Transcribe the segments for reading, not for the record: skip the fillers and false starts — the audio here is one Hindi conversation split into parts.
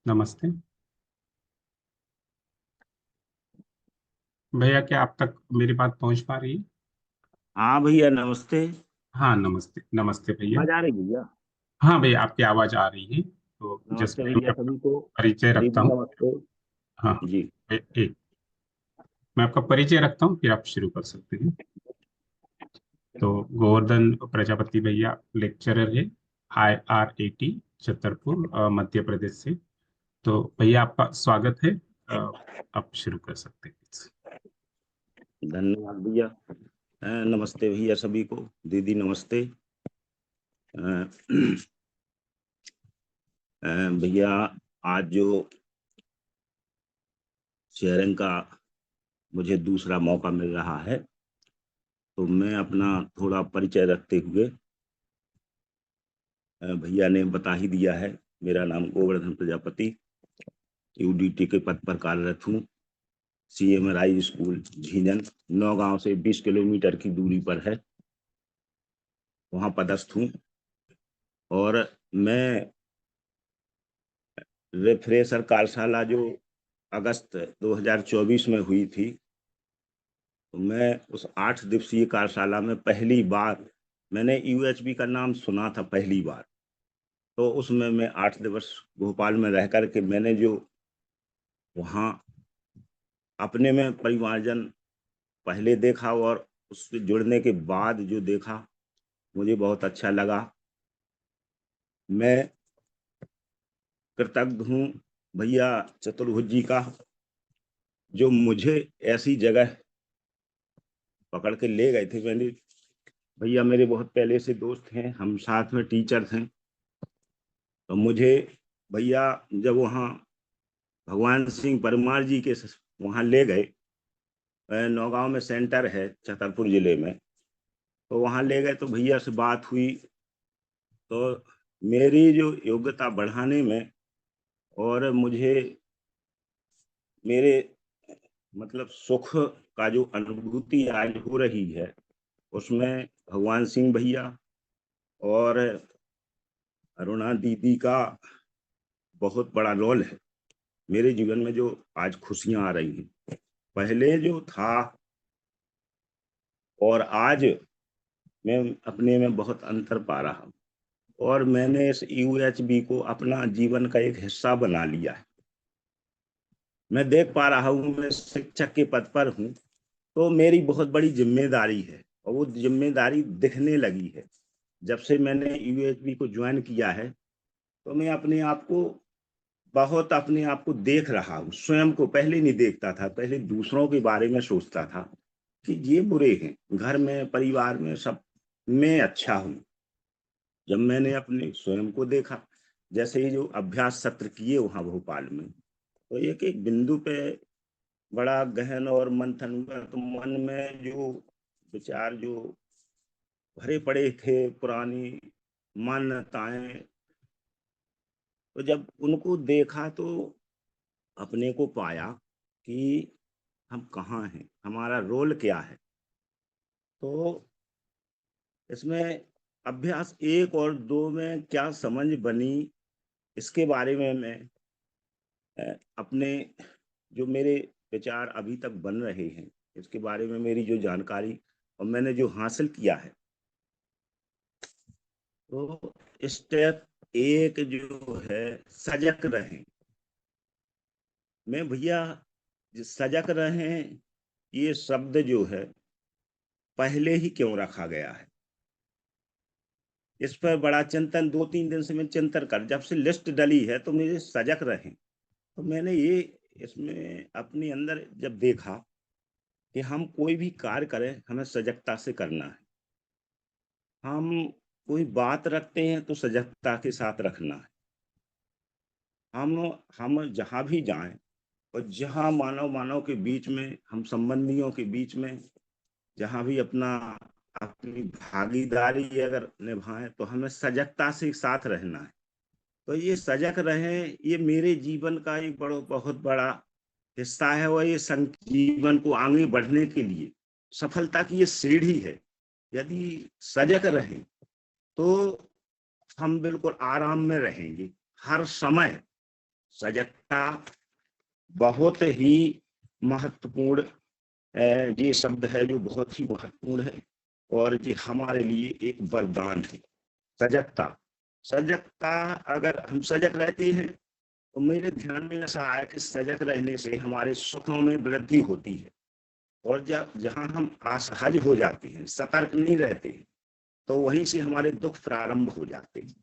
नमस्ते भैया, क्या आप तक मेरी बात पहुंच पा रही है? हाँ भैया, नमस्ते। हाँ, नमस्ते नमस्ते भैया। आवाज आ रही भैया? हाँ भैया, आपकी आवाज़ आ रही है, तो जैसे नमस्ते कि मैं भैया आपका सभी को। परिचय रखता दीदी हूँ। नमस्ते। हाँ। जी। एक मैं आपका परिचय रखता हूँ, फिर आप शुरू कर सकते हैं। तो गोवर्धन प्रजापति भैया लेक्चरर है, IRAT छतरपुर, मध्य प्रदेश से। तो भैया, आपका स्वागत है। आप शुरू कर सकते हैं। धन्यवाद भैया। नमस्ते भैया सभी को। दीदी नमस्ते। अ, भैया, आज जो शेयरिंग का मुझे दूसरा मौका मिल रहा है, तो मैं अपना थोड़ा परिचय रखते हुए, भैया ने बता ही दिया है। मेरा नाम गोवर्धन प्रजापति, UDT के पद पर कार्यरत हूँ। CMRI स्कूल झींझन, नौगांव से 20 किलोमीटर की दूरी पर है, वहाँ पदस्थ हूँ। और मैं रिफ्रेशर कार्यशाला जो अगस्त 2024 में हुई थी, तो मैं उस 8 दिवसीय कार्यशाला में पहली बार मैंने UHB का नाम सुना था पहली बार। तो उसमें मैं 8 दिवस भोपाल में रह कर के मैंने जो वहाँ अपने में परिमार्जन पहले देखा और उससे जुड़ने के बाद जो देखा, मुझे बहुत अच्छा लगा। मैं कृतज्ञ हूँ भैया चतुर्भुज जी का, जो मुझे ऐसी जगह पकड़ के ले गए थे। मैंने भैया मेरे बहुत पहले से दोस्त हैं, हम साथ में टीचर थे। तो मुझे भैया जब वहाँ भगवान सिंह परमार जी के वहाँ ले गए, नौगांव में सेंटर है छतरपुर जिले में, तो वहाँ ले गए तो भैया से बात हुई। तो मेरी जो योग्यता बढ़ाने में और मुझे मेरे मतलब सुख का जो अनुभूति आज हो रही है, उसमें भगवान सिंह भैया और अरुणा दीदी का बहुत बड़ा रोल है मेरे जीवन में, जो आज खुशियां आ रही हैं। पहले जो था और आज, मैं अपने में बहुत अंतर पा रहा हूँ। और मैंने इस UHB को अपना जीवन का एक हिस्सा बना लिया है। मैं देख पा रहा हूँ, मैं शिक्षक के पद पर हूँ, तो मेरी बहुत बड़ी जिम्मेदारी है और वो जिम्मेदारी दिखने लगी है। जब से मैंने UHB को ज्वाइन किया है, तो मैं अपने आप को देख रहा हूँ। स्वयं को पहले नहीं देखता था, पहले दूसरों के बारे में सोचता था कि ये बुरे हैं, घर में परिवार में सब मैं अच्छा हूँ। जब मैंने अपने स्वयं को देखा, जैसे ही जो अभ्यास सत्र किए वहां भोपाल में, तो एक एक बिंदु पे बड़ा गहन और मंथन हुआ। तो मन में जो विचार जो भरे पड़े थे, पुरानी मान्यताएं, तो जब उनको देखा तो अपने को पाया कि हम कहाँ हैं, हमारा रोल क्या है। तो इसमें अभ्यास 1 और 2 में क्या समझ बनी, इसके बारे में मैं अपने जो मेरे विचार अभी तक बन रहे हैं, इसके बारे में मेरी जो जानकारी और मैंने जो हासिल किया है। तो स्टेप 1 जो है, सजग रहें। मैं भैया, सजग रहें, ये शब्द जो है पहले ही क्यों रखा गया है, इस पर बड़ा चिंतन 2-3 दिन से मैं चिंतन कर, जब से लिस्ट डली है तो मुझे सजग रहें। तो मैंने ये इसमें अपने अंदर जब देखा कि हम कोई भी कार्य करें, हमें सजगता से करना है। हम कोई बात रखते हैं तो सजगता के साथ रखना है। हम जहाँ भी जाएं और जहाँ मानव मानव के बीच में, हम संबंधियों के बीच में जहाँ भी अपनी भागीदारी अगर निभाएं, तो हमें सजगता से साथ रहना है। तो ये सजग रहे, ये मेरे जीवन का एक बहुत बड़ा हिस्सा है और ये जीवन को आगे बढ़ने के लिए सफलता की ये सीढ़ी है। यदि सजग रहे तो हम बिल्कुल आराम में रहेंगे हर समय। सजगता बहुत ही महत्वपूर्ण ये शब्द है जो बहुत ही महत्वपूर्ण है और ये हमारे लिए एक वरदान है। सजगता, सजगता अगर हम सजग रहते हैं तो मेरे ध्यान में ऐसा आया कि सजग रहने से हमारे सुखों में वृद्धि होती है और जब जहाँ हम असहज हो जाते हैं, सतर्क नहीं रहते, तो वहीं से हमारे दुख प्रारंभ हो जाते हैं।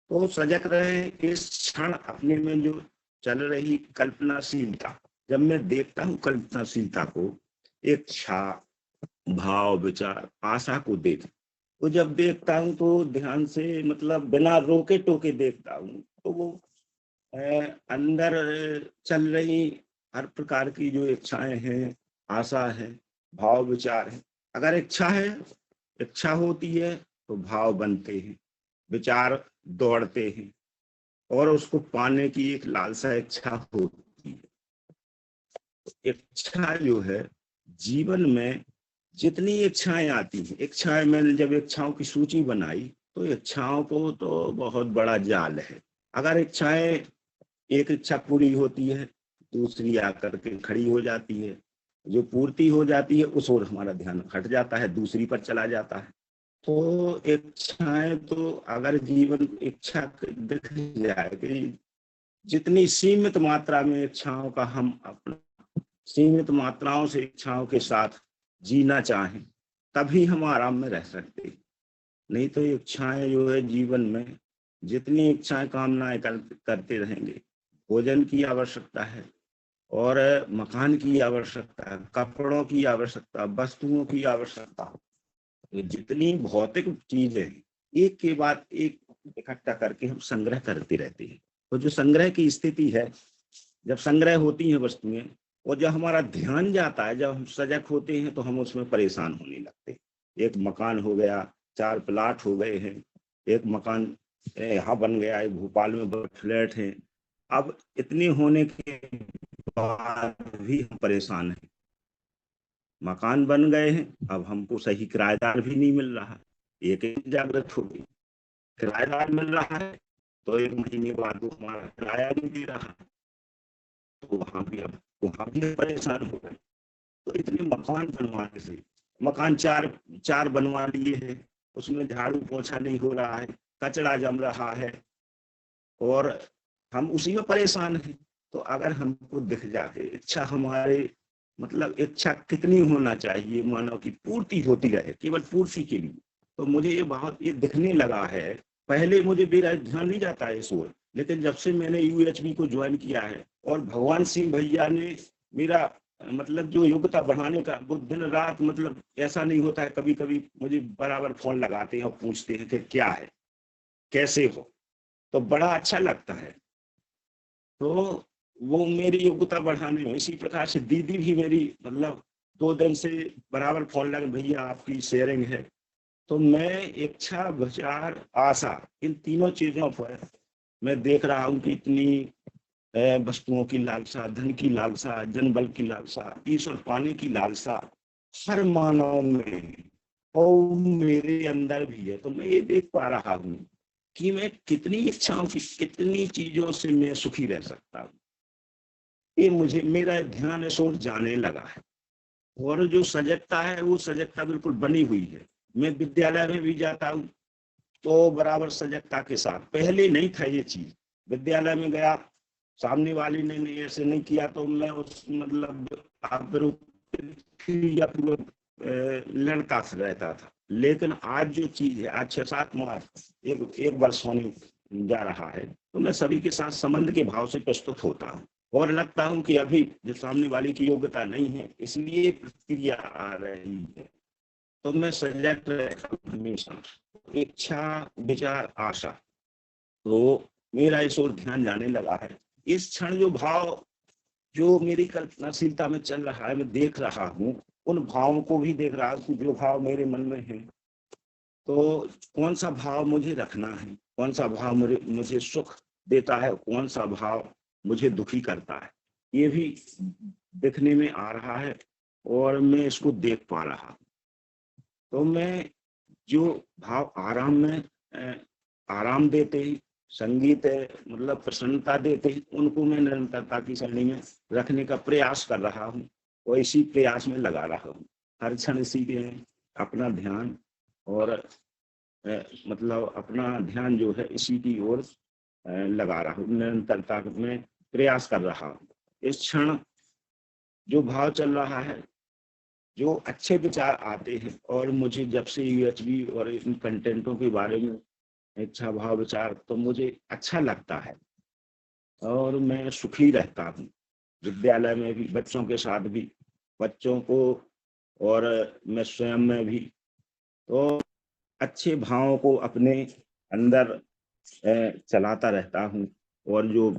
तो सजग रहे इस क्षण अपने में जो चल रही कल्पनाशीलता, जब मैं देखता हूँ कल्पनाशीलता को, इच्छा, भाव, विचार, आशा को तो जब देखता हूँ तो ध्यान से मतलब बिना रोके टोके देखता हूँ, तो वो अंदर चल रही हर प्रकार की जो इच्छाएं हैं, आशा है, भाव, विचार है। अगर इच्छा है, इच्छा होती है तो भाव बनते हैं, विचार दौड़ते हैं और उसको पाने की एक लालसा इच्छा होती है। इच्छा जो है जीवन में जितनी इच्छाएं आती हैं, इच्छाएं, मैंने जब इच्छाओं की सूची बनाई तो इच्छाओं को तो बहुत बड़ा जाल है। अगर इच्छाएं, एक इच्छा पूरी होती है, दूसरी आकर के खड़ी हो जाती है, जो पूर्ति हो जाती है उस ओर हमारा ध्यान हट जाता है, दूसरी पर चला जाता है। तो इच्छाएं तो अगर जीवन इच्छा दिख जाए कि जितनी सीमित मात्रा में इच्छाओं का हम अपना सीमित मात्राओं से इच्छाओं के साथ जीना चाहें, तभी हम आराम में रह सकते हैं। नहीं तो इच्छाएं जो है जीवन में, जितनी इच्छाएं कामनाएं करते रहेंगे, भोजन की आवश्यकता है और मकान की आवश्यकता है, कपड़ों की आवश्यकता, वस्तुओं की आवश्यकता, तो जितनी भौतिक चीजें एक के बाद एक इकट्ठा करके हम संग्रह करते रहते हैं। तो जो संग्रह की स्थिति है, जब संग्रह होती है वस्तुएं और जब हमारा ध्यान जाता है, जब हम सजग होते हैं तो हम उसमें परेशान होने लगते। एक मकान हो गया, 4 प्लाट हो गए हैं, एक मकान यहाँ बन गया है, भोपाल में फ्लैट है। अब इतने होने के बाद भी हम परेशान हैं। मकान बन गए हैं, अब हमको सही किराएदार भी नहीं मिल रहा। एक जागृत हो गई, किराएदार मिल रहा है तो 1 महीने बाद वो हमारा किराया नहीं दे रहा, तो वहां भी परेशान हो गए। तो इतने मकान बनवाने से, मकान चार बनवा लिए हैं, उसमें झाड़ू पोछा नहीं हो रहा है, कचरा जम रहा है और हम उसी में परेशान हैं। तो अगर हमको दिख जाए इच्छा हमारे, मतलब इच्छा कितनी होना चाहिए मानव की पूर्ति होती रहे, केवल पूर्ति के लिए, तो मुझे ये दिखने लगा है। पहले मुझे मेरा ध्यान नहीं जाता है इस ओर, लेकिन जब से मैंने यूएचबी को ज्वाइन किया है और भगवान सिंह भैया ने मेरा मतलब जो योग्यता बढ़ाने का, वो दिन रात, मतलब ऐसा नहीं होता है, कभी कभी मुझे बराबर फोन लगाते हैं और पूछते हैं कि क्या है, कैसे हो, तो बड़ा अच्छा लगता है। तो वो मेरी योग्यता बढ़ाने में, इसी प्रकार से दीदी भी मेरी, मतलब 2 दिन से बराबर फोन लगे, भैया आपकी शेयरिंग है। तो मैं इच्छा, विचार, आशा, इन तीनों चीजों पर मैं देख रहा हूँ कि इतनी वस्तुओं की लालसा, धन की लालसा, जनबल की लालसा, ईश्वर पाने की लालसा हर मानव में और मेरे अंदर भी है। तो मैं ये देख पा रहा हूँ कि मैं कितनी इच्छाओं की, कितनी चीजों से मैं सुखी रह सकता हूँ। ये मुझे, मेरा ध्यान इस ओर जाने लगा है और जो सजगता है वो सजगता बिल्कुल बनी हुई है। मैं विद्यालय में भी जाता हूँ तो बराबर सजगता के साथ, पहले नहीं था ये चीज, विद्यालय में गया, सामने वाली ने ऐसे नहीं किया तो मैं उस मतलब आप या लड़का रहता था। लेकिन आज जो चीज है, आज 6-7 माह एक वर्ष होने जा रहा है, तो मैं सभी के साथ संबंध के भाव से प्रस्तुत होता हूँ और लगता हूँ कि अभी जो सामने वाले की योग्यता नहीं है, इसलिए प्रतिक्रिया आ रही है। तो मैं सजग रहता हूँ हमेशा, इच्छा, विचार, आशा, तो मेरा इस ओर ध्यान जाने लगा है। इस क्षण जो भाव जो मेरी कल्पनाशीलता में चल रहा है, मैं देख रहा हूँ, उन भावों को भी देख रहा हूँ, जो भाव मेरे मन में है, तो कौन सा भाव मुझे रखना है, कौन सा भाव मुझे सुख देता है, कौन सा भाव मुझे दुखी करता है, ये भी देखने में आ रहा है और मैं इसको देख पा रहा हूँ। तो मैं जो भाव आराम में आराम देते हैं, संगीत मतलब प्रसन्नता देते हैं, उनको मैं निरंतरता की श्रेणी में रखने का प्रयास कर रहा हूँ और इसी प्रयास में लगा रहा हूँ। हर क्षण इसी में अपना ध्यान और मतलब अपना ध्यान जो है इसी की ओर लगा रहा हूँ, निरंतरता में प्रयास कर रहा हूँ। इस क्षण जो भाव चल रहा है, जो अच्छे विचार आते हैं, और मुझे जब से यूएचबी और इन कंटेंटों के बारे में इच्छा भाव विचार, तो मुझे अच्छा लगता है और मैं सुखी रहता हूँ। विद्यालय में भी, बच्चों के साथ भी, बच्चों को और मैं स्वयं में भी, तो अच्छे भावों को अपने अंदर चलाता रहता हूँ, और जो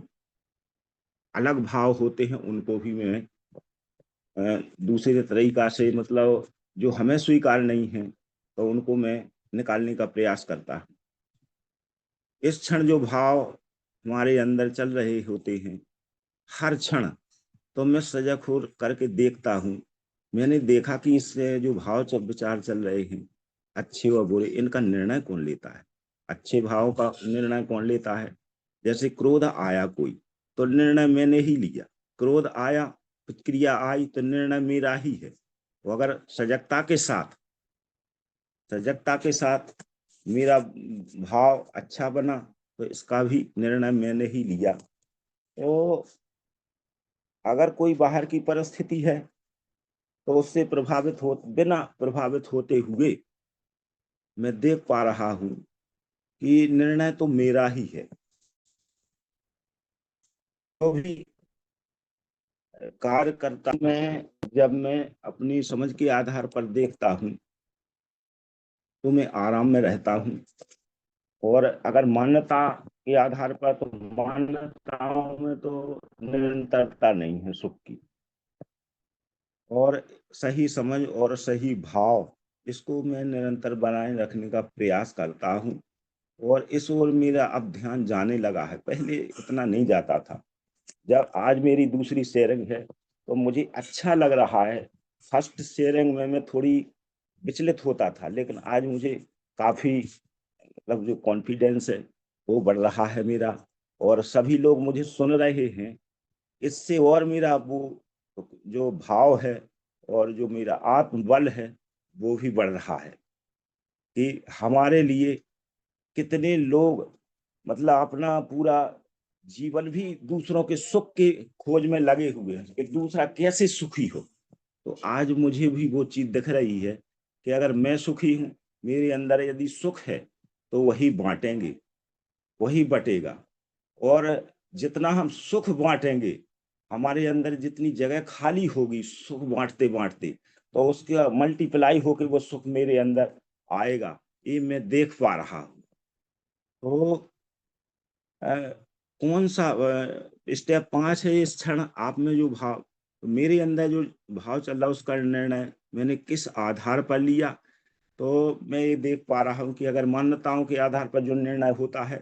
अलग भाव होते हैं उनको भी मैं दूसरे तरीका से, मतलब जो हमें स्वीकार नहीं है, तो उनको मैं निकालने का प्रयास करता हूँ। इस क्षण जो भाव हमारे अंदर चल रहे होते हैं, हर क्षण, तो मैं सजग हो करके देखता हूँ। मैंने देखा कि इससे जो भाव विचार चल रहे हैं, अच्छे और बुरे, इनका निर्णय कौन लेता है? अच्छे भाव का निर्णय कौन लेता है? जैसे क्रोध आया कोई, तो निर्णय मैंने ही लिया। क्रोध आया, प्रतिक्रिया आई, तो निर्णय मेरा ही है। वो अगर सजगता के साथ मेरा भाव अच्छा बना, तो इसका भी निर्णय मैंने ही लिया। तो अगर कोई बाहर की परिस्थिति है, तो उससे बिना प्रभावित होते हुए मैं देख पा रहा हूं कि निर्णय तो मेरा ही है। तो भी कार्य करता मैं, जब मैं अपनी समझ के आधार पर देखता हूं, तो मैं आराम में रहता हूं। और अगर मान्यता के आधार पर, तो मान्यताओं में तो निरंतरता नहीं है सुख की। और सही समझ और सही भाव, इसको मैं निरंतर बनाए रखने का प्रयास करता हूँ। और इस ओर मेरा अब ध्यान जाने लगा है, पहले इतना नहीं जाता था। जब आज मेरी दूसरी शेयरिंग है, तो मुझे अच्छा लग रहा है। फर्स्ट शेयरिंग में मैं थोड़ी विचलित होता था, लेकिन आज मुझे काफी, मतलब जो कॉन्फिडेंस है वो बढ़ रहा है मेरा, और सभी लोग मुझे सुन रहे हैं। इससे और मेरा वो जो भाव है और जो मेरा आत्मबल है, वो भी बढ़ रहा है कि हमारे लिए कितने लोग, मतलब अपना पूरा जीवन भी दूसरों के सुख के खोज में लगे हुए हैं कि दूसरा कैसे सुखी हो। तो आज मुझे भी वो चीज दिख रही है कि अगर मैं सुखी हूं, मेरे अंदर यदि सुख है, तो वही बांटेंगे, वही बटेगा। और जितना हम सुख बांटेंगे, हमारे अंदर जितनी जगह खाली होगी सुख बांटते बांटते, तो उसका मल्टीप्लाई होकर वो सुख मेरे अंदर आएगा। ये मैं देख पा रहा हूँ। तो अ, कौन सा स्टेप 5 है? इस क्षण आप में जो भाव, तो मेरे अंदर जो भाव चल रहा है, उसका निर्णय मैंने किस आधार पर लिया? तो मैं ये देख पा रहा हूँ कि अगर मान्यताओं के आधार पर जो निर्णय होता है,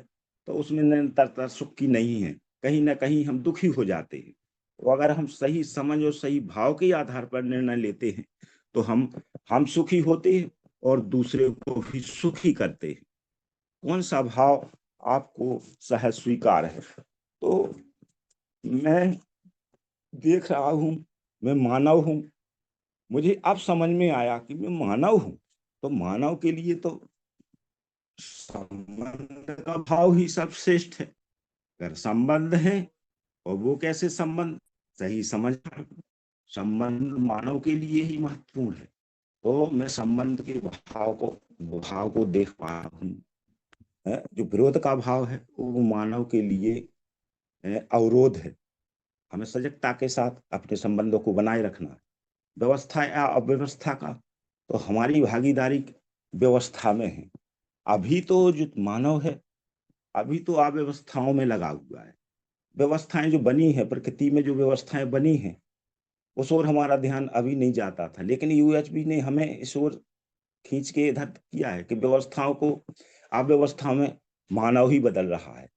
तो उसमें निरंतरता सुख की नहीं है, कहीं ना कहीं हम दुखी हो जाते हैं। तो अगर हम सही समझ और सही भाव के आधार पर निर्णय लेते हैं, तो हम सुखी होते हैं और दूसरे को भी सुखी करते हैं। कौन सा भाव आपको सहज स्वीकार है? तो मैं देख रहा हूं, मैं मानव हूं। मुझे अब समझ में आया कि मैं मानव हूं, तो मानव के लिए तो संबंध का भाव ही सर्वश्रेष्ठ है। अगर संबंध है, और वो कैसे संबंध? सही समझ, संबंध मानव के लिए ही महत्वपूर्ण है। तो मैं संबंध के भाव को देख पा रहा हूँ। जो विरोध का भाव है, वो मानव के लिए अवरोध है। हमें सजगता के साथ अपने संबंधों को बनाए रखना है। व्यवस्था या अव्यवस्था का, तो हमारी भागीदारी व्यवस्था में है। अभी तो जो मानव है, अभी तो अव्यवस्थाओं में लगा हुआ है। व्यवस्थाएं जो बनी है, प्रकृति में जो व्यवस्थाएं बनी हैं, उस ओर हमारा ध्यान अभी नहीं जाता था, लेकिन यूएचबी ने हमें इस ओर खींच के इधर किया है कि व्यवस्थाओं को, अव्यवस्थाओं में मानव ही बदल रहा है।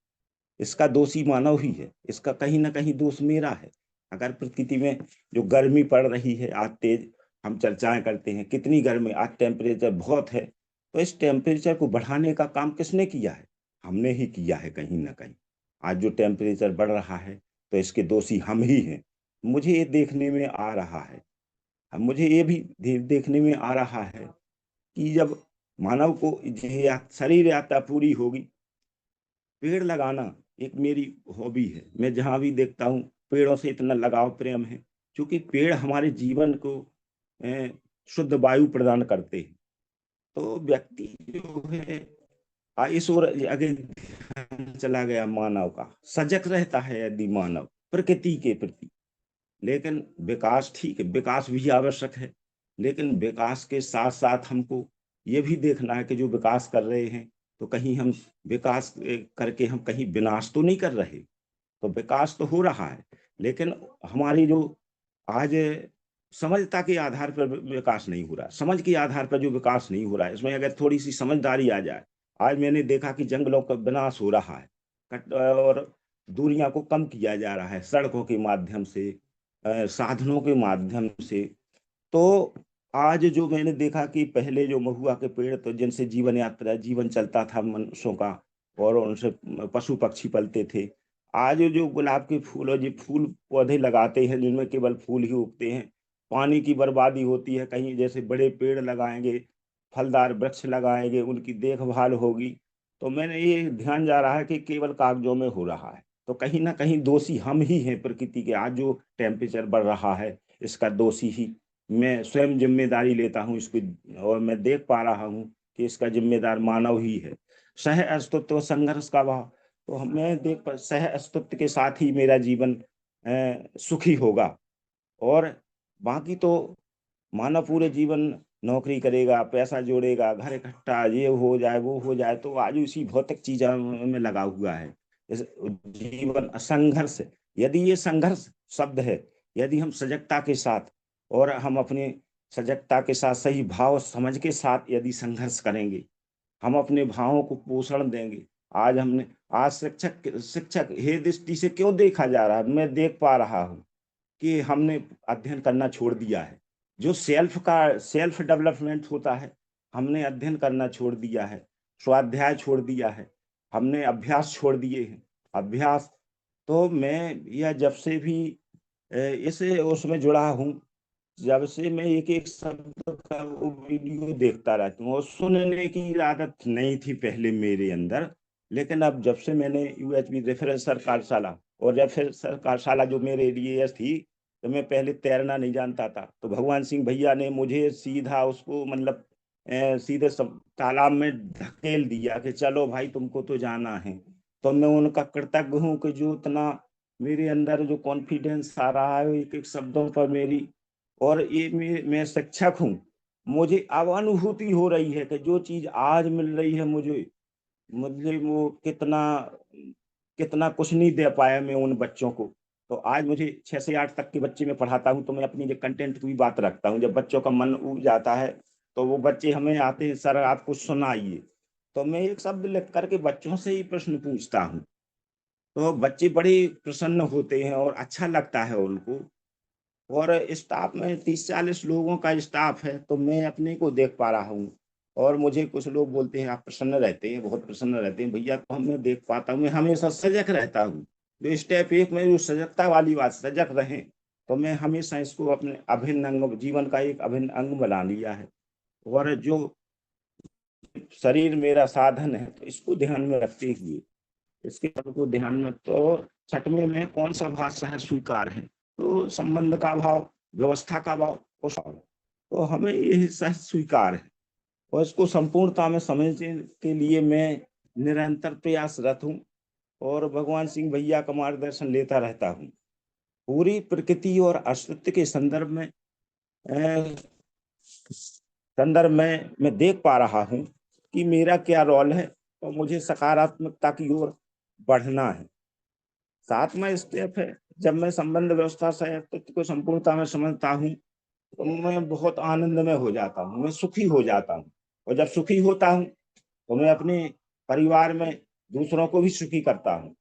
इसका दोषी मानव ही है, इसका कहीं ना कहीं दोष मेरा है। अगर प्रकृति में जो गर्मी पड़ रही है आज तेज, हम चर्चाएं करते हैं कितनी गर्मी, आज टेम्परेचर बहुत है, तो इस टेम्परेचर को बढ़ाने का काम किसने किया है? हमने ही किया है कहीं ना कहीं। आज जो टेम्परेचर बढ़ रहा है तो इसके दोषी हम ही हैं। मुझे ये देखने में आ रहा है, अब मुझे ये भी देखने में आ रहा है कि जब मानव को ये शरीर यात्रा पूरी होगी, पेड़ लगाना एक मेरी हॉबी है। मैं जहां भी देखता हूँ पेड़ों से इतना लगाव प्रेम है, क्योंकि पेड़ हमारे जीवन को शुद्ध वायु प्रदान करते हैं। तो व्यक्ति जो है इस ओर अगर ध्यान चला गया मानव का, सजग रहता है यदि मानव प्रकृति के प्रति। लेकिन विकास ठीक है, विकास भी आवश्यक है, लेकिन विकास के साथ साथ हमको ये भी देखना है कि जो विकास कर रहे हैं तो कहीं हम विकास करके हम कहीं विनाश तो नहीं कर रहे। तो विकास तो हो रहा है, लेकिन हमारी जो आज समझता के आधार पर विकास नहीं हो रहा, समझ के आधार पर जो विकास नहीं हो रहा है, इसमें अगर थोड़ी सी समझदारी आ जाए। आज मैंने देखा कि जंगलों का विनाश हो रहा है, और दूरियां को कम किया जा रहा है सड़कों के माध्यम से, साधनों के माध्यम से। तो आज जो मैंने देखा कि पहले जो महुआ के पेड़ तो जिनसे जीवन चलता था मनुष्यों का, और उनसे पशु पक्षी पलते थे। आज जो गुलाब के फूल और जो फूल पौधे लगाते हैं जिनमें केवल फूल ही उगते हैं, पानी की बर्बादी होती है। कहीं जैसे बड़े पेड़ लगाएंगे, फलदार वृक्ष लगाएंगे, उनकी देखभाल होगी, तो मैंने ये ध्यान जा रहा है कि केवल कागजों में हो रहा है। तो कहीं ना कहीं दोषी हम ही हैं प्रकृति के। आज जो टेम्परेचर बढ़ रहा है इसका दोषी ही मैं स्वयं जिम्मेदारी लेता हूँ इसकी, और मैं देख पा रहा हूँ कि इसका जिम्मेदार मानव ही है। सह अस्तित्व संघर्ष का भाव, तो मैं सह अस्तित्व के साथ ही मेरा जीवन सुखी होगा। और बाकी तो मानव पूरे जीवन नौकरी करेगा, पैसा जोड़ेगा, घर इकट्ठा, ये हो जाए वो हो जाए, तो आज उसी भौतिक चीजों में लगा हुआ है। जीवन संघर्ष, यदि ये संघर्ष शब्द है, यदि हम सजगता के साथ और हम अपने सजगता के साथ सही भाव समझ के साथ यदि संघर्ष करेंगे, हम अपने भावों को पोषण देंगे। आज शिक्षक शिक्षक हे दृष्टि से क्यों देखा जा रहा है, मैं देख पा रहा हूँ कि हमने अध्ययन करना छोड़ दिया है। जो सेल्फ डेवलपमेंट होता है, हमने अध्ययन करना छोड़ दिया है, स्वाध्याय छोड़ दिया है, हमने अभ्यास छोड़ दिए हैं। अभ्यास तो मैं यह जब से भी इसे उसमें जुड़ा हूँ, जब से मैं एक एक शब्द का वो वीडियो देखता रहता हूँ। और सुनने की आदत नहीं थी पहले मेरे अंदर, लेकिन अब जब से मैंने यूएचबी रेफरेंसर कार्यशाला, और रेफरेंसर कार्यशाला जो मेरे लिए थी, तो मैं पहले तैरना नहीं जानता था, तो भगवान सिंह भैया ने मुझे सीधा उसको मतलब सीधे सब तालाब में धकेल दिया कि चलो भाई तुमको तो जाना है। तो मैं उनका कृतज्ञ हूँ कि जो इतना मेरे अंदर जो कॉन्फिडेंस आ रहा है एक एक शब्दों पर मेरी, और ये मैं शिक्षक हूँ। मुझे अब अनुभूति हो रही है कि जो चीज आज मिल रही है मुझे, मुझे वो कितना कितना कुछ नहीं दे पाया मैं उन बच्चों को। तो आज मुझे 6 से 8 तक के बच्चे में पढ़ाता हूँ, तो मैं अपनी कंटेंट की भी बात रखता हूँ। जब बच्चों का मन उब जाता है तो वो बच्चे हमें आते हैं, सर आप कुछ सुनाइए, तो मैं एक शब्द लिख करके बच्चों से ही प्रश्न पूछता हूँ। तो बच्चे बड़े प्रसन्न होते हैं और अच्छा लगता है उनको। और स्टाफ में 30-40 लोगों का स्टाफ है, तो मैं अपने को देख पा रहा हूँ। और मुझे कुछ लोग बोलते हैं आप प्रसन्न रहते हैं, बहुत प्रसन्न रहते हैं भैया, तो मैं देख पाता हूँ, मैं हमेशा सजग रहता हूँ। जो स्टेप एक में जो सजगता वाली बात, सजग रहें, तो मैं हमेशा इसको अपने अभिन्न अंग, जीवन का एक अभिन्न अंग बना लिया है। और जो शरीर मेरा साधन है, तो इसको ध्यान में रखते हुए, इसके को ध्यान में, तो छठवें में कौन सा भाव सहज स्वीकार है, तो संबंध का भाव, व्यवस्था का भाव, उस भाव। तो हमें ये सहज स्वीकार है, और इसको संपूर्णता में समझने के लिए मैं निरंतर प्रयासरत हूँ, और भगवान सिंह भैया का मार्गदर्शन लेता रहता हूँ। पूरी प्रकृति और अस्तित्व के संदर्भ में मैं देख पा रहा हूँ कि मेरा क्या रोल है, और मुझे सकारात्मकता की ओर बढ़ना है। 7वां स्टेप है, जब मैं संबंध व्यवस्था से अस्तित्व को संपूर्णता में समझता हूँ, तो मैं बहुत आनंद में हो जाता हूँ, मैं सुखी हो जाता हूँ। और जब सुखी होता हूँ तो मैं अपने परिवार में दूसरों को भी सुखी करता हूँ।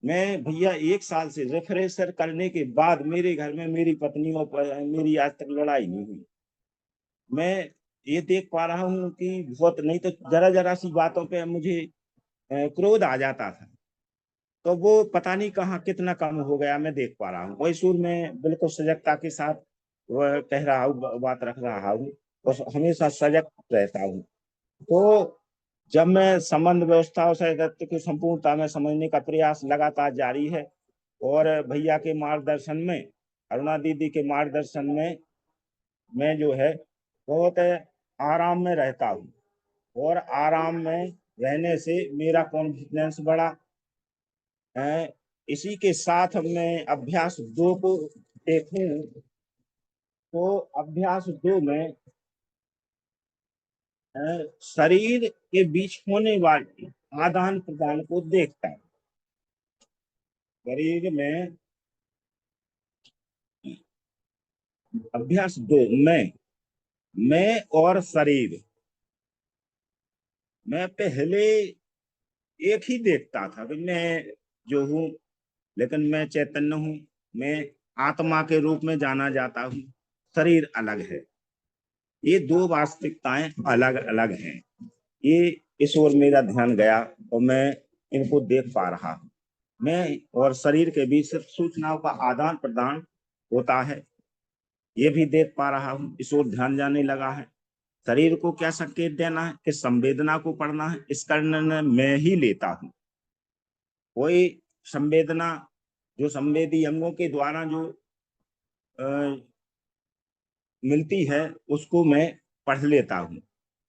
मैं भैया 1 साल से रेफरेंसर करने के बाद मेरे घर में मेरी पत्नी और मेरी आज तक लड़ाई नहीं हुई। मैं ये देख पा रहा हूँ कि बहुत नहीं तो जरा जरा सी बातों पे मुझे क्रोध आ जाता था, तो वो पता नहीं कहाँ कितना कम हो गया, मैं देख पा रहा हूँ। वही सुर में बिल्कुल सजगता के साथ वह कह रहा हूँ, बात रख रहा हूँ, और हमेशा सजग रहता हूँ। तो जब मैं संबंध व्यवस्थाओं से तत्व की संपूर्णता में समझने का प्रयास लगातार जारी है, और भैया के मार्गदर्शन में, अरुणा दीदी के मार्गदर्शन में मैं जो है बहुत आराम में रहता हूँ, और आराम में रहने से मेरा कॉन्फिडेंस बढ़ा है। इसी के साथ मैं अभ्यास 2 को देखूं, तो अभ्यास 2 में शरीर के बीच होने वाले आदान प्रदान को देखता है। शरीर में अभ्यास 2 में मैं और शरीर, मैं पहले एक ही देखता था कि मैं जो हूँ, लेकिन मैं चैतन्य हूँ, मैं आत्मा के रूप में जाना जाता हूँ, शरीर अलग है। ये 2 वास्तविकताएं अलग अलग हैं। ये इस ओर मेरा ध्यान गया और मैं इनको देख पा रहा हूँ। मैं और शरीर के बीच सिर्फ सूचनाओं का आदान प्रदान होता है, ये भी देख पा रहा हूँ। इस ओर ध्यान जाने लगा है। शरीर को क्या संकेत देना है, किस संवेदना को पढ़ना है, इसका निर्णय मैं ही लेता हूँ। कोई संवेदना जो संवेदी अंगों के द्वारा जो मिलती है, उसको मैं पढ़ लेता हूँ।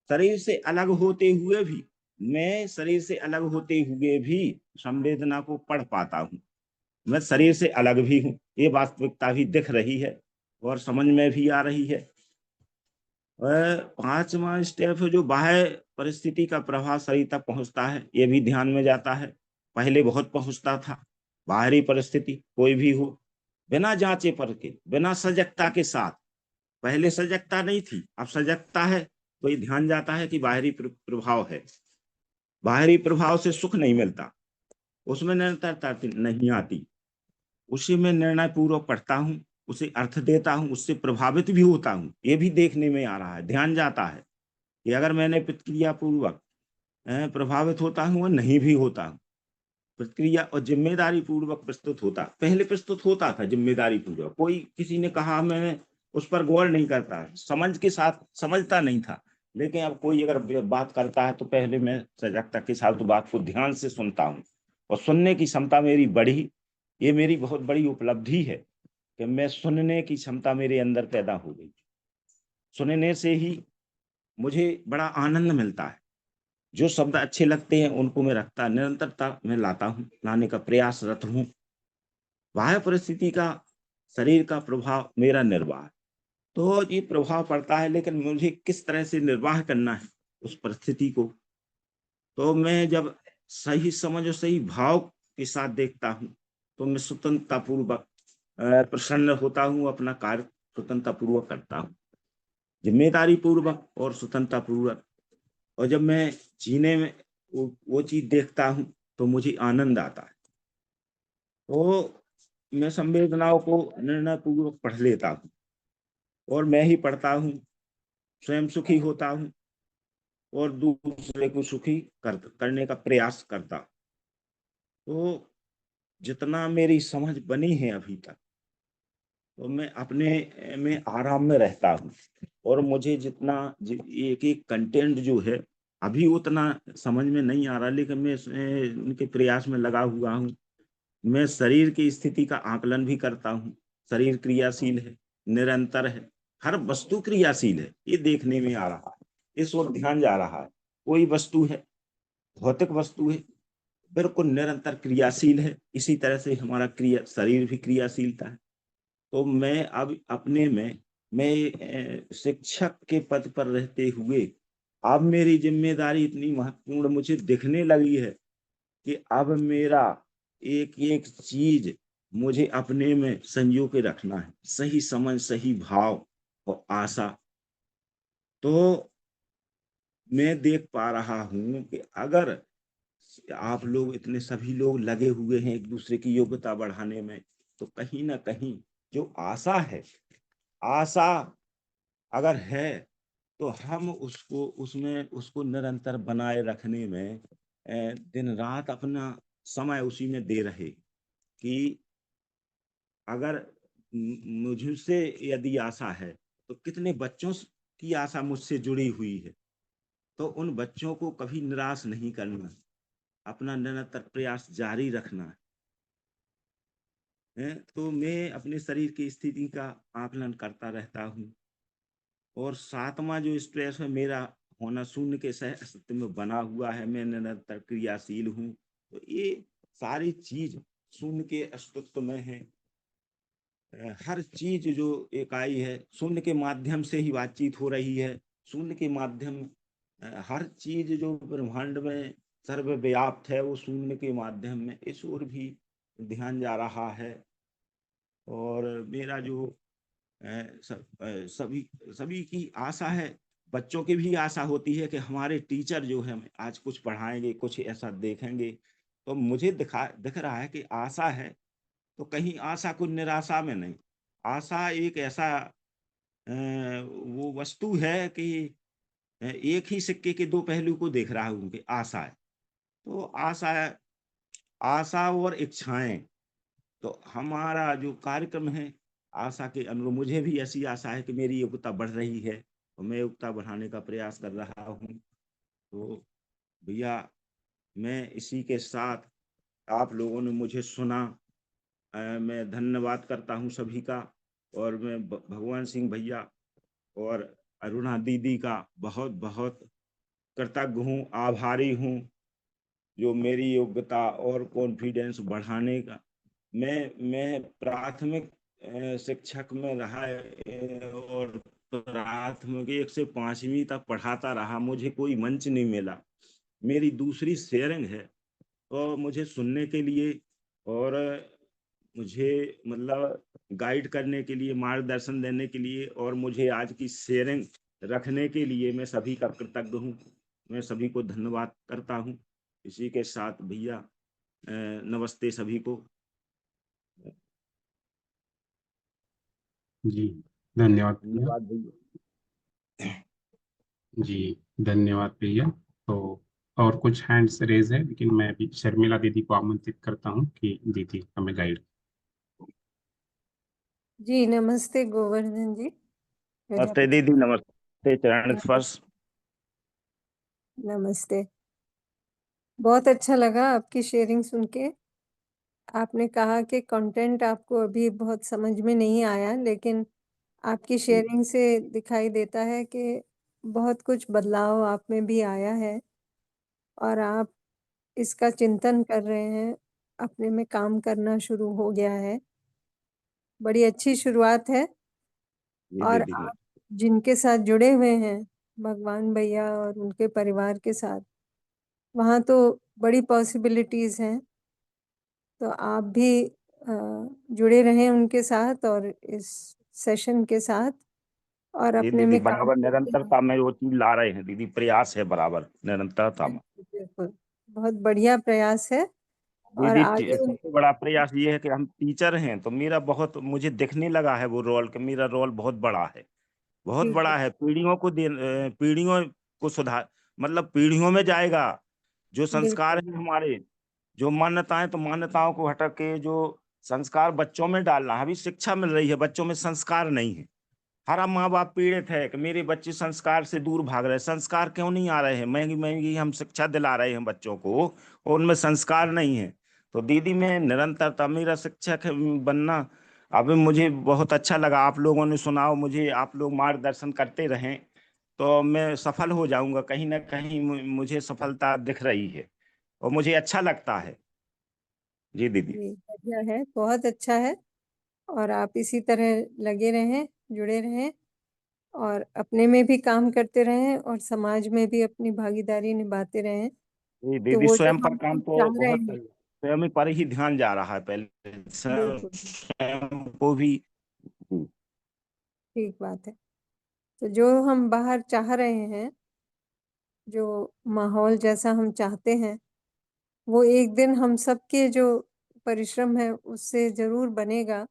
शरीर से अलग होते हुए भी, मैं शरीर से अलग होते हुए भी संवेदना को पढ़ पाता हूँ। मैं शरीर से अलग भी हूँ, ये वास्तविकता भी दिख रही है और समझ में भी आ रही है। 5वां स्टेप है जो बाह्य परिस्थिति का प्रभाव शरीर तक पहुंचता है, ये भी ध्यान में जाता है। पहले बहुत पहुंचता था, बाहरी परिस्थिति कोई भी हो, बिना जांचे परखे, बिना सजगता के साथ। पहले सजगता नहीं थी, अब सजगता है, तो ये ध्यान जाता है कि बाहरी प्रभाव है। बाहरी प्रभाव से सुख नहीं मिलता, उसमें निरंतरता नहीं आती। उसी में निर्णय पूर्वक पढ़ता हूँ, उसे अर्थ देता हूँ, उससे प्रभावित भी होता हूँ। ये भी देखने में आ रहा है, ध्यान जाता है कि अगर मैंने प्रतिक्रिया पूर्वक प्रभावित होता हूँ और नहीं भी होता हूँ। प्रतिक्रिया और जिम्मेदारी पूर्वक प्रस्तुत होता, पहले प्रस्तुत होता था जिम्मेदारी पूर्वक, कोई किसी ने कहा मैंने उस पर गौर नहीं करता, समझ के साथ समझता नहीं था। लेकिन अब कोई अगर बात करता है तो पहले मैं सजगता के साथ बात को ध्यान से सुनता हूँ, और सुनने की क्षमता मेरी बढ़ी। ये मेरी बहुत बड़ी उपलब्धि है कि मैं सुनने की क्षमता मेरे अंदर पैदा हो गई। सुनने से ही मुझे बड़ा आनंद मिलता है। जो शब्द अच्छे लगते हैं उनको मैं रखता, निरंतरता में लाता हूँ, लाने का प्रयासरत हूँ। बाह्य परिस्थिति का शरीर का प्रभाव मेरा निर्वाह, तो ये प्रभाव पड़ता है, लेकिन मुझे किस तरह से निर्वाह करना है उस परिस्थिति को, तो मैं जब सही समझ और सही भाव के साथ देखता हूँ, तो मैं स्वतंत्रता पूर्वक प्रसन्न होता हूँ, अपना कार्य स्वतंत्रता पूर्वक करता हूँ, जिम्मेदारी पूर्वक और स्वतंत्रता पूर्वक। और जब मैं जीने में वो चीज देखता हूँ तो मुझे आनंद आता है। तो मैं संवेदनाओं को निर्णय पूर्वक पढ़ लेता हूँ, और मैं ही पढ़ता हूँ, स्वयं सुखी होता हूँ और दूसरे को सुखी करने का प्रयास करता। तो जितना मेरी समझ बनी है अभी तक, तो मैं अपने में आराम में रहता हूँ, और मुझे जितना एक एक कंटेंट जो है अभी उतना समझ में नहीं आ रहा, लेकिन मैं उनके प्रयास में लगा हुआ हूँ। मैं शरीर की स्थिति का आकलन भी करता हूँ। शरीर क्रियाशील है, निरंतर है, हर वस्तु क्रियाशील है, ये देखने में आ रहा है। इस ओर ध्यान जा रहा है। कोई वस्तु है, भौतिक वस्तु है, बिल्कुल निरंतर क्रियाशील है। इसी तरह से हमारा शरीर भी क्रियाशीलता है। तो मैं अब अपने में, मैं शिक्षक के पद पर रहते हुए अब मेरी जिम्मेदारी इतनी महत्वपूर्ण मुझे दिखने लगी है कि अब मेरा एक एक चीज मुझे अपने में संजो के रखना है, सही समझ, सही भाव और आशा। तो मैं देख पा रहा हूं कि अगर आप लोग इतने सभी लोग लगे हुए हैं एक दूसरे की योग्यता बढ़ाने में, तो कहीं ना कहीं जो आशा है, आशा अगर है, तो हम उसको उसमें उसको निरंतर बनाए रखने में दिन रात अपना समय उसी में दे रहे कि अगर मुझसे यदि आशा है तो कितने बच्चों की आशा मुझसे जुड़ी हुई है, तो उन बच्चों को कभी निराश नहीं करना, अपना निरंतर प्रयास जारी रखना है। तो मैं अपने शरीर की स्थिति का आकलन करता रहता हूँ, और सातवां जो स्ट्रेस है मेरा होना शून्य के सह अस्तित्व में बना हुआ है, मैं निरंतर क्रियाशील हूँ। तो ये सारी चीज शून्य के अस्तित्व में है। हर चीज जो इकाई है शून्य के माध्यम से ही बातचीत हो रही है, शून्य के माध्यम हर चीज जो ब्रह्मांड में सर्वव्याप्त है वो शून्य के माध्यम में इस ओर भी ध्यान जा रहा है। और मेरा जो सभी सभी की आशा है, बच्चों की भी आशा होती है कि हमारे टीचर जो है आज कुछ पढ़ाएंगे, कुछ ऐसा देखेंगे। तो मुझे दिख रहा है कि आशा है तो कहीं आशा को निराशा में नहीं, आशा एक ऐसा वो वस्तु है कि एक ही सिक्के के दो पहलू को देख रहा हूं कि आशा है। तो आशा आशा और इच्छाएं, तो हमारा जो कार्यक्रम है आशा के अनुरूप, मुझे भी ऐसी आशा है कि मेरी योग्यता बढ़ रही है और मैं योग्यता बढ़ाने का प्रयास कर रहा हूँ। तो भैया मैं इसी के साथ, आप लोगों ने मुझे सुना, मैं धन्यवाद करता हूँ सभी का। और मैं भगवान सिंह भैया और अरुणा दीदी का बहुत बहुत कृतज्ञ हूँ, आभारी हूँ, जो मेरी योग्यता और कॉन्फिडेंस बढ़ाने का। मैं प्राथमिक शिक्षक में रहा और प्राथमिक 1 से 5वीं तक पढ़ाता रहा, मुझे कोई मंच नहीं मिला। मेरी दूसरी शेयरिंग है और मुझे सुनने के लिए और मुझे मतलब गाइड करने के लिए, मार्गदर्शन देने के लिए और मुझे आज की शेयरिंग रखने के लिए मैं सभी का कृतज्ञ हूँ। मैं सभी को धन्यवाद करता हूँ। इसी के साथ भैया नमस्ते सभी को। जी धन्यवाद भैया। धन्यवाद भैया। जी धन्यवाद भैया। तो और कुछ हैंड्स रेज है, लेकिन मैं अभी शर्मिला दीदी को आमंत्रित करता हूँ कि दीदी हमें गाइड। जी नमस्ते गोवर्धन जी। नमस्ते प्रजापति। दीदी, नमस्ते चरण स्पर्श। नमस्ते। बहुत अच्छा लगा आपकी शेयरिंग सुन के। आपने कहा कि कंटेंट आपको अभी बहुत समझ में नहीं आया, लेकिन आपकी शेयरिंग से दिखाई देता है कि बहुत कुछ बदलाव आप में भी आया है और आप इसका चिंतन कर रहे हैं, अपने में काम करना शुरू हो गया है। बड़ी अच्छी शुरुआत है। जी और दीदी। आप जिनके साथ जुड़े हुए हैं, भगवान भैया और उनके परिवार के साथ, वहाँ तो बड़ी पॉसिबिलिटीज़ हैं। तो आप भी जुड़े रहें उनके साथ और इस सेशन के साथ, और जी अपने दीदी, में काम बराबर करते रहें। निरंतरता में वो चीज ला रहे हैं दीदी, प्रयास है बराबर निरंतरता में। बिल्कुल बिल्कुल, बहुत बढ़िया प्रयास है। और दीदी आगे सबसे बड़ा प्रयास ये है कि हम टीचर हैं तो मेरा बहुत मुझे दिखने लगा है वो रोल, कि मेरा रोल बहुत बड़ा है, बहुत ठीक है। बड़ा है। पीढ़ियों को सुधार, मतलब पीढ़ियों में जाएगा। जो संस्कार बिल्कुल है हमारे, जो मान्यताएं, तो मान्यताओं को हटा के जो संस्कार बच्चों में डालना है। अभी शिक्षा मिल रही है, बच्चों में संस्कार नहीं है। हर माँ बाप पीड़ित है कि मेरे बच्चे संस्कार से दूर भाग रहे हैं। संस्कार क्यों नहीं आ रहे हैं? महंगी महंगी हम शिक्षा दिला रहे हैं बच्चों को और उनमें संस्कार नहीं है। तो दीदी मैं निरंतरता, मेरा शिक्षक बनना अभी मुझे बहुत अच्छा लगा। आप लोगों ने सुनाओ मुझे, आप लोग मार्गदर्शन करते रहें तो मैं सफल हो जाऊंगा। कहीं ना कहीं मुझे सफलता दिख रही है और मुझे अच्छा लगता है। जी दीदी। जी, बढ़िया है, बहुत अच्छा है। और आप इसी तरह लगे रहें, जुड़े रहें और अपने में भी काम करते रहें और समाज में भी अपनी भागीदारी निभाते रहें। जी तो दीदी, वो जो स्वयं पर हम काम सब तो चाह रहे बहुत, हैं। स्वयं पर ही ध्यान जा रहा है पहले, बिल्कुल स्वयं को भी। ठीक बात है। तो जो हम बाहर चाह रहे हैं, जो माहौल जैसा हम चाहते हैं, वो एक दिन हम सबके जो परिश्रम है उससे जरूर बनेगा।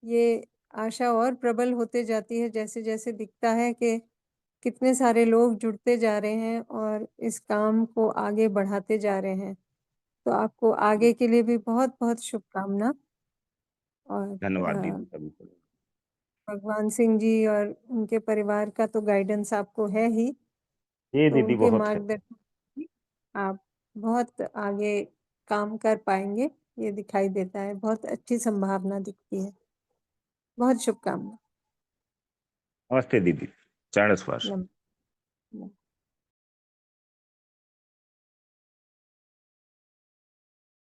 ये आशा और प्रबल होते जाती है जैसे जैसे दिखता है कि कितने सारे लोग जुड़ते जा रहे हैं और इस काम को आगे बढ़ाते जा रहे हैं। तो आपको आगे के लिए भी बहुत-बहुत शुभकामना और धन्यवाद दीदी सभी को। भगवान सिंह जी और उनके परिवार का तो गाइडेंस आपको है ही, ये तो दीदी उनके बहुत है। मार्गदर्शन में आप बहुत आगे काम कर पाएँगे, ये दिखाई देता है, बहुत अच्छी संभावना दिखती है। बहुत शुभकामना। नमस्ते दीदी, चरण स्पर्श। नम नम